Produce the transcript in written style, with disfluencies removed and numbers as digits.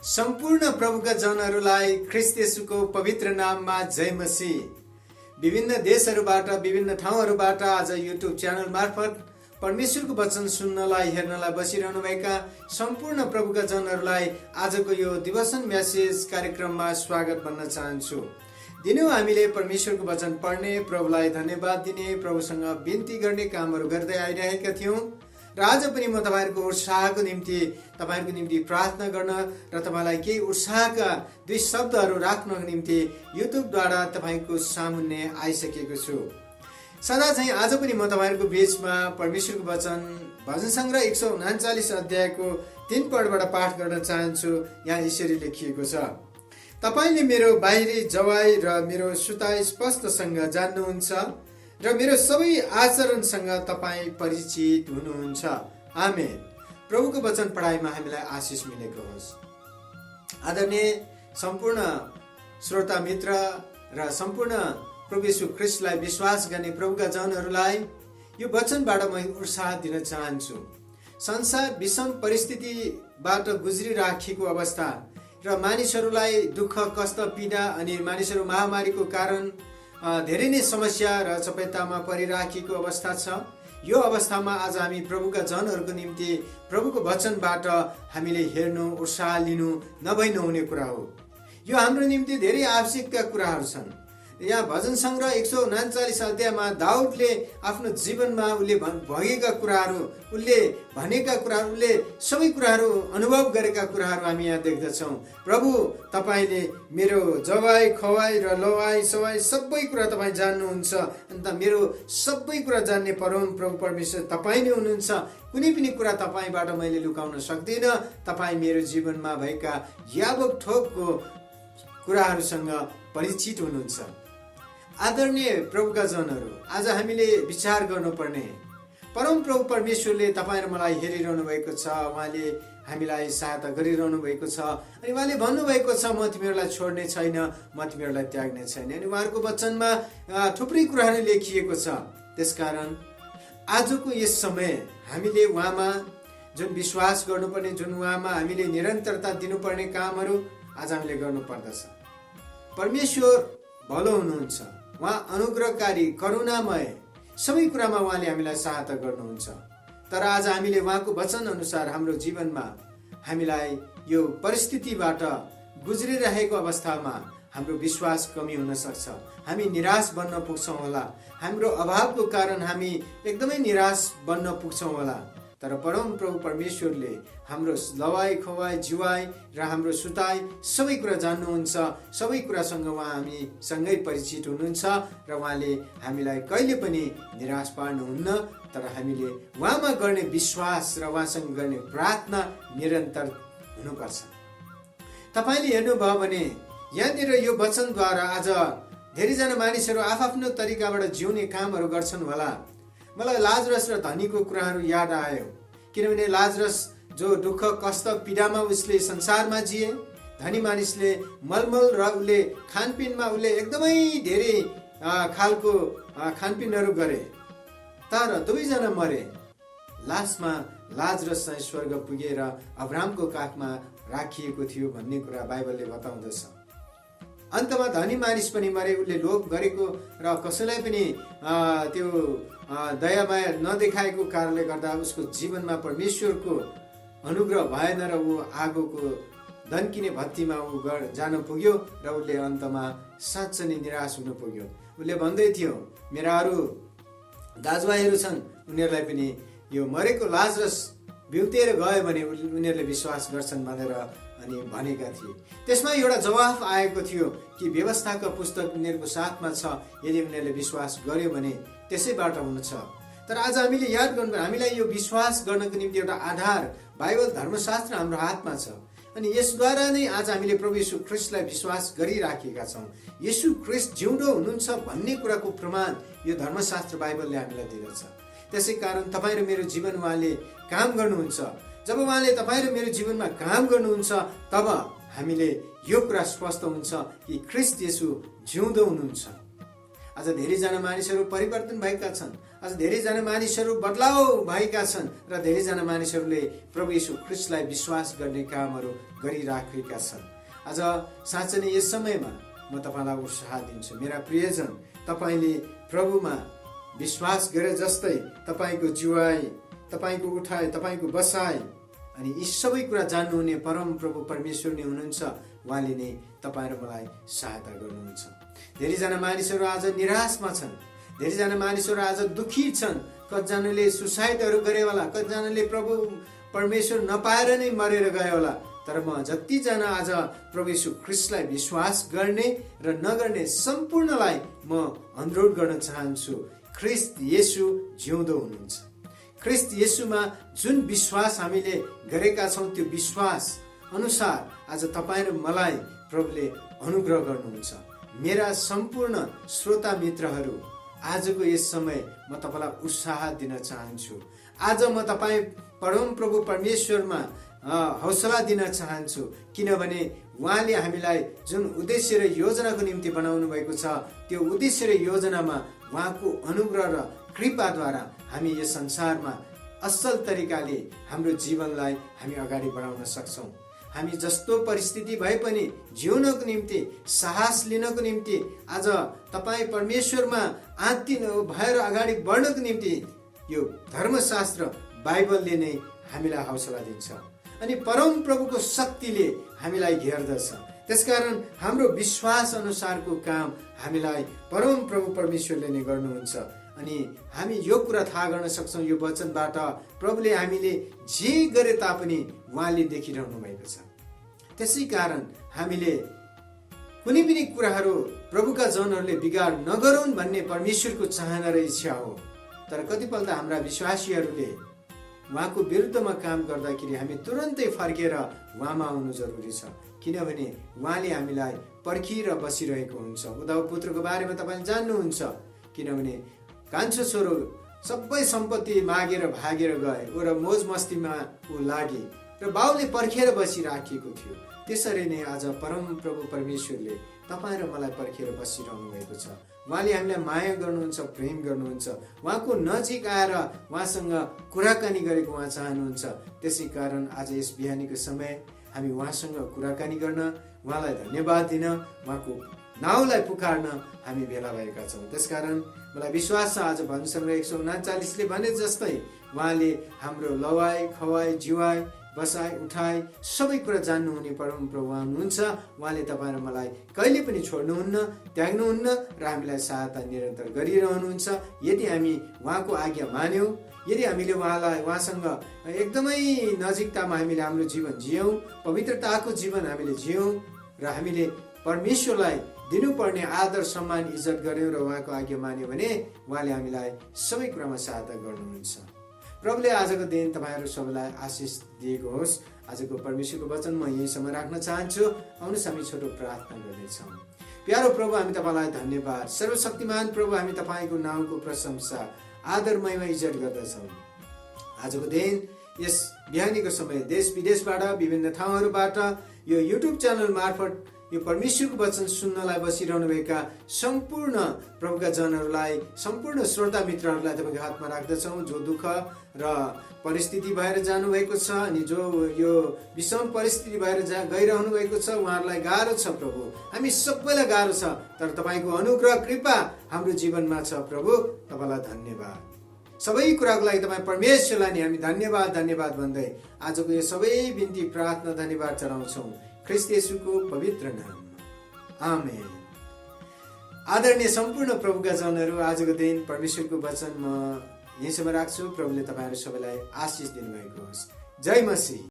सम्पूर्ण प्रभुका जनहरूलाई ख्रीष्ट येशूको पवित्र नाममा जय मसीह। विभिन्न देशहरूबाट विभिन्न ठाउँहरूबाट आज युट्युब च्यानल मार्फत परमेश्वरको वचन सुन्नलाई हेर्नलाई बसिरहनुभएका सम्पूर्ण प्रभुका जनहरूलाई आजको यो डिभोसन मेसेज कार्यक्रममा स्वागत भन्न चाहन्छु। दिनौ हामीले परमेश्वरको वचन पढ्ने, प्रभुलाई धन्यवाद दिने, प्रभुसँग बिन्ती गर्ने कामहरू गर्दै आइरहेका थियौँ र आज पनि म तपाईँहरूको उत्साहको निम्ति प्रार्थना गर्न र तपाईँलाई केही उत्साहका दुई शब्दहरू राख्नको निम्ति युट्युबद्वारा तपाईँको सामुन्ने आइसकेको छु। सदा चाहिँ आज पनि म तपाईँहरूको बीचमा परमेश्वरको वचन भजन सङ्ग्रह 139 अध्यायको 3 पदबाट पाठ गर्न चाहन्छु। यहाँ यसरी लेखिएको छ, तपाईँले मेरो बाहिरी जवाई र मेरो सुताई स्पष्टसँग जान्नुहुन्छ र मेरो सबै आचरणसँग तपाईँ परिचित हुनुहुन्छ। आमेन। प्रभुको वचन पढाइमा हामीलाई आशिष मिलेको होस्। आदरणीय सम्पूर्ण श्रोता मित्र र सम्पूर्ण प्रभु येशू ख्रीष्टलाई विश्वास गर्ने प्रभुका जनहरूलाई यो वचनबाट म उत्साह दिन चाहन्छु। संसार विषम परिस्थितिबाट गुज्रिराखेको अवस्था र मानिसहरूलाई दुःख कष्ट पीडा अनि मानिसहरू महामारीको कारण धेरै नै समस्या र चपेटामा परिराखेको अवस्था छ। यो अवस्थामा आज हामी प्रभुका जनहरूको निम्ति प्रभुको वचनबाट हामीले हेर्नु, उत्साह लिनु नभई नहुने कुरा हो। यो हाम्रो निम्ति धेरै आवश्यकका कुराहरू छन्। यहाँ भजन सङ्ग्रह 139 अध्यायमा दाउदले आफ्नो जीवनमा उसले भोगेका कुराहरू, उसले भनेका कुराहरू, उसले सबै कुराहरू अनुभव गरेका कुराहरू हामी यहाँ देख्दछौँ। प्रभु तपाईँले मेरो जवाई खवाई र लवाई सवाई सबै कुरा तपाईँ जान्नुहुन्छ। अन्त मेरो सबै कुरा जान्ने परम प्रभु परमेश्वर तपाईँ नै हुनुहुन्छ। कुनै पनि कुरा तपाईँबाट मैले लुकाउन सक्दिनँ। तपाईँ मेरो जीवनमा भएका यावत थोकको कुराहरूसँग परिचित हुनुहुन्छ। आदरणीय प्रभुका जनहरू, आज हामीले विचार गर्नुपर्ने, परम प्रभु परमेश्वरले तपाईँ र मलाई हेरिरहनु भएको छ। उहाँले हामीलाई सहायता गरिरहनु भएको छ अनि उहाँले भन्नुभएको छ, म तिमीहरूलाई छोड्ने छैन, म तिमीहरूलाई त्याग्ने छैन। अनि उहाँहरूको वचनमा थुप्रै कुराहरू लेखिएको छ। त्यसकारण आजको यस समय हामीले उहाँमा जुन विश्वास गर्नुपर्ने, जुन उहाँमा हामीले निरन्तरता दिनुपर्ने कामहरू आज हामीले गर्नुपर्दछ। परमेश्वर भलो हुनुहुन्छ, उहाँ अनुग्रहकारी, करुणामय, सबै कुरामा उहाँले हामीलाई सहायता गर्नुहुन्छ। तर आज हामीले उहाँको वचन अनुसार हाम्रो जीवनमा हामीलाई यो परिस्थितिबाट गुज्रिरहेको अवस्थामा हाम्रो विश्वास कमी हुन सक्छ। हामी निराश बन्न पुग्छौँ होला। हाम्रो अभावको कारण हामी एकदमै निराश बन्न पुग्छौँ होला। तर परम प्रभु परमेश्वरले हाम्रो लवाई खवाई जुवाई र हाम्रो सुताई सबै कुरा जान्नुहुन्छ। सबै कुरासँग उहाँ हामी सँगै परिचित हुनुहुन्छ र उहाँले हामीलाई कहिले पनि निराश पार्नुहुन्न। तर हामीले उहाँमा गर्ने विश्वास र उहाँसँग गर्ने प्रार्थना निरन्तर हुनुपर्छ। तपाईँले हेर्नुभयो भने यहाँनिर यो वचनद्वारा आज धेरैजना मानिसहरू आफ्नो तरिकाबाट जिउने कामहरू गर्छन् होला। मलाई लाजरस र धनीको कुराहरू याद आयो, किनभने लाजरस जो दुःख कष्ट पीडामा उसले संसारमा जिए, धनी मानिसले मलमल र उसले खानपिनमा उसले एकदमै धेरै खालको खानपिनहरू गरे, तर दुवैजना मरे। लास्टमा लाजरस चाहिँ स्वर्ग पुगेर अब्राहमको काखमा राखिएको थियो भन्ने कुरा बाइबलले बताउँदछ। अन्तमा धनी मानिस पनि मरे। उसले लोभ गरेको र कसैलाई पनि त्यो दयामाया नदेखाएको कारणले गर्दा उसको जीवनमा परमेश्वरको अनुग्रह भएन र ऊ आगोको दन्किने भत्तीमा ऊ जान पुग्यो र उसले अन्तमा साँच्चै नै निराश हुन पुग्यो। उसले भन्दै थियो, मेरा अरू दाजुभाइहरू छन्, उनीहरूलाई पनि यो मरेको लाजरस बिउतेर गयो भने उनीहरूले विश्वास गर्छन् भनेर अनि भनेका थिए। त्यसमा एउटा जवाफ आएको थियो कि व्यवस्थाका पुस्तक उनीहरूको साथमा छ, यदि उनीहरूले विश्वास गर्यो भने त्यसैबाट हुनेछ। तर आज हामीले याद गर्नु, हामीलाई यो विश्वास गर्नको निम्ति एउटा आधार बाइबल धर्मशास्त्र हाम्रो हातमा छ अनि यसद्वारा नै आज हामीले प्रभु येशू ख्रीष्टलाई विश्वास गरिराखेका छौँ। येशू ख्रीष्ट जिउँदो हुनुहुन्छ भन्ने कुराको प्रमाण यो धर्मशास्त्र बाइबलले हामीलाई दिँदछ। त्यसै कारण तपाईँ र मेरो जीवन उहाँले काम गर्नुहुन्छ। जब उहाँले तपाईँ र मेरो जीवनमा काम गर्नुहुन्छ तब हामीले यो कुरा स्पष्ट हुन्छ कि ख्रीष्ट येशू जिउँदो हुनुहुन्छ। आज धेरैजना मानिसहरू परिवर्तन भएका छन्, आज धेरैजना मानिसहरू बदलाव भएका छन् र धेरैजना मानिसहरूले प्रभु येशू ख्रीष्टलाई विश्वास गर्ने कामहरू गरिराखेका छन्। आज साँच्चै नै यस समयमा म तपाईँलाई उत्साह दिन्छु, मेरा प्रियजन, तपाईँले प्रभुमा विश्वास गरे जस्तै तपाईँको जीवाई, तपाईँको उठाइ, तपाईँको बसाइ अनि यी सबै कुरा जान्नुहुने परम प्रभु परमेश्वर नै हुनुहुन्छ। उहाँले नै तपाईँ र मलाई सहायता गर्नुहुन्छ। धेरैजना मानिसहरू आज निराशमा छन्, धेरैजना मानिसहरू आज दुखी छन्, कतिजनाले सुसाइडहरू गरे होला, कतिजनाले प्रभु परमेश्वर नपाएर नै मरेर गए होला। तर म जतिजना आज प्रभु येशू ख्रीष्टलाई विश्वास गर्ने र नगर्ने सम्पूर्णलाई म अनुरोध गर्न चाहन्छु, ख्रीष्ट येशू जिउँदो हुनुहुन्छ। ख्रीष्ट येशूमा जुन विश्वास हामीले गरेका छौँ त्यो विश्वास अनुसार आज तपाईँ र मलाई प्रभुले अनुग्रह गर्नुहुन्छ। मेरा सम्पूर्ण श्रोता मित्रहरू, आजको यस समय म तपाईँलाई उत्साह दिन चाहन्छु। आज म तपाईँ परम प्रभु परमेश्वरमा हौसला दिन चाहन्छु, किनभने उहाँले हामीलाई जुन उद्देश्य र योजनाको निम्ति बनाउनु भएको छ त्यो उद्देश्य र योजनामा उहाँको अनुग्रह र कृपाद्वारा हामी यस संसारमा असल तरिकाले हाम्रो जीवनलाई हामी अगाडि बढाउन सक्छौँ। हामी जस्तो परिस्थिति भए पनि जिउनको निम्ति, साहस लिनको निम्ति, आज तपाईँ परमेश्वरमा आत्तिन भएर अगाडि बढ्नको निम्ति यो धर्मशास्त्र बाइबलले नै हामीलाई हौसला दिन्छ अनि परम प्रभुको शक्तिले हामीलाई घेर्दछ। त्यसकारण हाम्रो विश्वास अनुसारको काम हामीलाई परम प्रभु परमेश्वरले नै गर्नुहुन्छ अनि हामी यो कुरा थाहा गर्न सक्छौँ यो वचनबाट, प्रभुले हामीले जे गरे तापनि उहाँले देखिरहनु भएको छ। त्यसै कारण हामीले कुनै पनि कुराहरू प्रभुका जनहरूले बिगार नगरून् भन्ने परमेश्वरको चाहना र इच्छा हो। तर कतिपल्ट हाम्रा विश्वासीहरूले उहाँको विरुद्धमा काम गर्दाखेरि हामी तुरन्तै फर्केर उहाँमा आउनु जरुरी छ, किनभने उहाँले हामीलाई पर्खिएर बसिरहेको हुन्छ। उद्धव पुत्रको बारेमा तपाईँले जान्नुहुन्छ, किनभने कान्छो छोरो सबै सम्पत्ति मागेर भागेर गए र मोज मस्तीमा ऊ लागे र बाउले पर्खेर बसिराखेको थियो। त्यसरी नै आज परम प्रभु परमेश्वरले तपाईँ र मलाई पर्खेर बसिरहनु भएको छ। उहाँले हामीलाई माया गर्नुहुन्छ, प्रेम गर्नुहुन्छ, उहाँको नजिक आएर उहाँसँग कुराकानी गरेको उहाँ चाहनुहुन्छ। त्यसै कारण आज यस बिहानीको समय हामी उहाँसँग कुराकानी गर्न, उहाँलाई धन्यवाद दिन, उहाँको नाउँलाई पुकार्न हामी भेला भएका छौँ। त्यसकारण मलाई विश्वास छ आज भन्सङ्ग्रह 139ले भने जस्तै उहाँले हाम्रो लवाई, खवाई, जिवाई, बसाई, उठाई सबै कुरा जान्नुहुने परम प्रभु हुनुहुन्छ। उहाँले तपाईँ र मलाई कहिले पनि छोड्नुहुन्न, त्याग्नुहुन्न र हामीलाई सहायता निरन्तर गरिरहनुहुन्छ। यदि हामी उहाँको आज्ञा मान्यौँ, यदि हामीले उहाँसँग एकदमै नजिकतामा हामीले हाम्रो जीवन जियौँ, पवित्रताको जीवन हामीले जियौँ र हामीले परमेश्वरलाई दिनुपर्ने आदर, सम्मान, इज्जत गर्यौँ र उहाँको आज्ञा मान्यौँ भने उहाँले हामीलाई सबै कुरामा सहायता गर्नुहुन्छ। प्रभुले आजको दिन तपाईँहरू सबैलाई आशिष दिएको होस्। आजको परमेश्वरको वचन म यहीँसम्म राख्न चाहन्छु। आउनुहोस् हामी छोटो प्रार्थना गर्नेछौँ। प्यारो प्रभु, हामी तपाईँलाई धन्यवाद, सर्वशक्तिमान प्रभु, हामी तपाईँको नाउँको प्रशंसा, आदर, महिमा, इज्जत गर्दछौँ। आजको दिन यस बिहानीको समय देश विदेशबाट, विभिन्न ठाउँहरूबाट यो युट्युब च्यानल मार्फत यो परमेश्वरको वचन सुन्नलाई बसिरहनुभएका सम्पूर्ण प्रभुका जनहरूलाई, सम्पूर्ण श्रोता मित्रहरूलाई तपाईँको हातमा राख्दछौँ। जो दुःख र परिस्थिति भएर जानुभएको छ अनि जो यो विषम परिस्थिति भएर गइरहनु भएको छ, उहाँहरूलाई गाह्रो छ प्रभु, हामी सबैलाई गाह्रो छ, तर तपाईँको अनुग्रह, कृपा हाम्रो जीवनमा छ प्रभु। तपाईँलाई धन्यवाद। सबै कुराको लागि तपाईँ परमेश्वरलाई नि हामी धन्यवाद भन्दै आजको यो सबै बिन्ती, प्रार्थना, धन्यवाद चढाउँछौँ ख्रीष्ट येशूको पवित्र नाम, आमेन। आदरणीय सम्पूर्ण प्रभुका जनहरू, आजको दिन परमेश्वरको वचन म यहीँसम्म राख्छु। प्रभुले तपाईँहरू सबैलाई आशिष दिनुभएको होस्। जय मसीह।